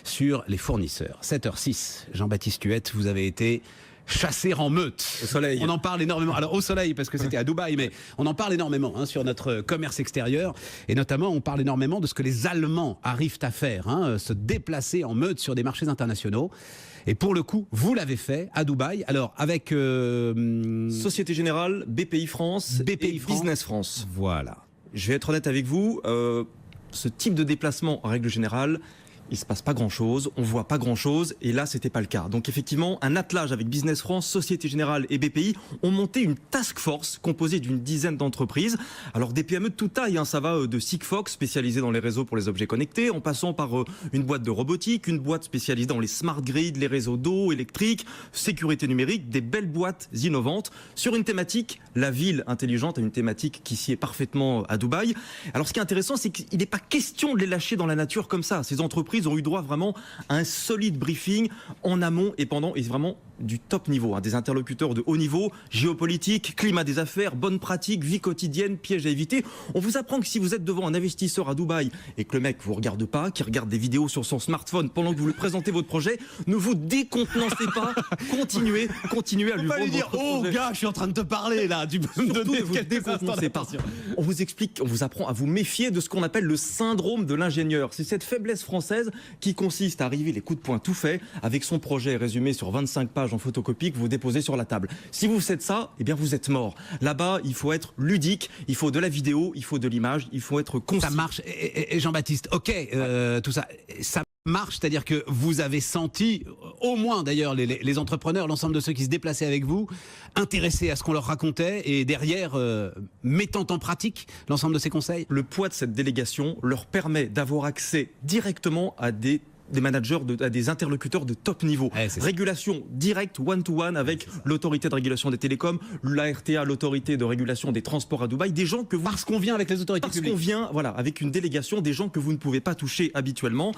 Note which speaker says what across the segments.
Speaker 1: sur les fournisseurs. 7h06, Jean-Baptiste Huette, vous avez été chassé en meute.
Speaker 2: Au soleil.
Speaker 1: On en parle énormément. Alors au soleil, parce que c'était à Dubaï, mais on en parle énormément sur notre commerce extérieur. Et notamment, on parle énormément de ce que les Allemands arrivent à faire, se déplacer en meute sur des marchés internationaux. Et pour le coup, vous l'avez fait à Dubaï. Alors avec
Speaker 2: Société Générale, BPI France et Business France.
Speaker 1: Voilà.
Speaker 2: Je vais être honnête avec vous, ce type de déplacement, en règle générale, il se passe pas grand-chose, on voit pas grand-chose, et là, c'était pas le cas. Donc effectivement, un attelage avec Business France, Société Générale et BPI ont monté une task force composée d'une dizaine d'entreprises. Alors des PME de toute taille, ça va de Sigfox, spécialisé dans les réseaux pour les objets connectés, en passant par une boîte de robotique, une boîte spécialisée dans les smart grids, les réseaux d'eau, électrique, sécurité numérique, des belles boîtes innovantes, sur une thématique, la ville intelligente, une thématique qui s'y est parfaitement à Dubaï. Alors ce qui est intéressant, c'est qu'il n'est pas question de les lâcher dans la nature comme ça. Ces entreprises ont eu droit vraiment à un solide briefing en amont et pendant, et vraiment du top niveau, des interlocuteurs de haut niveau, géopolitique, climat des affaires, bonnes pratiques, vie quotidienne, pièges à éviter. On vous apprend que si vous êtes devant un investisseur à Dubaï et que le mec vous regarde pas, qui regarde des vidéos sur son smartphone pendant que vous lui présentez votre projet, ne vous décontenancez pas, continuez à lui vendre
Speaker 1: dire,
Speaker 2: votre projet.
Speaker 1: Oh gars, je suis en train de te parler là, tu peux me
Speaker 2: Surtout
Speaker 1: donner
Speaker 2: ne vous
Speaker 1: quelques instants
Speaker 2: décontenancez pas.
Speaker 1: d'attention.
Speaker 2: On vous explique, on vous apprend à vous méfier de ce qu'on appelle le syndrome de l'ingénieur. C'est cette faiblesse française qui consiste à arriver les coups de poing tout faits, avec son projet résumé sur 25 pages en photocopie que vous déposez sur la table. Si vous faites ça, eh bien vous êtes mort. Là-bas, il faut être ludique, il faut de la vidéo, il faut de l'image, il faut être concis.
Speaker 1: Ça marche. Et Jean-Baptiste, ok, tout ça marche, c'est-à-dire que vous avez senti, au moins d'ailleurs les entrepreneurs, l'ensemble de ceux qui se déplaçaient avec vous, intéressés à ce qu'on leur racontait et derrière mettant en pratique l'ensemble de ces conseils.
Speaker 2: Le poids de cette délégation leur permet d'avoir accès directement à des managers, à des interlocuteurs de top niveau. Régulation directe, one-to-one, avec l'autorité de régulation des télécoms, l'ARTA, l'autorité de régulation des transports à Dubaï, des gens que vous...
Speaker 1: Parce qu'on vient avec les autorités publiques.
Speaker 2: Parce qu'on vient, voilà, avec une délégation, des gens que vous ne pouvez pas toucher habituellement.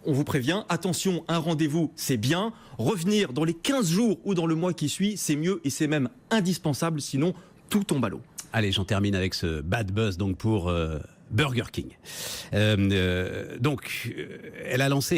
Speaker 2: On vous prévient, attention, un rendez-vous, c'est bien. Revenir dans les 15 jours ou dans le mois qui suit, c'est mieux et c'est même indispensable, sinon tout tombe à l'eau.
Speaker 1: Allez, j'en termine avec ce bad buzz donc pour Burger King. Donc, elle a lancé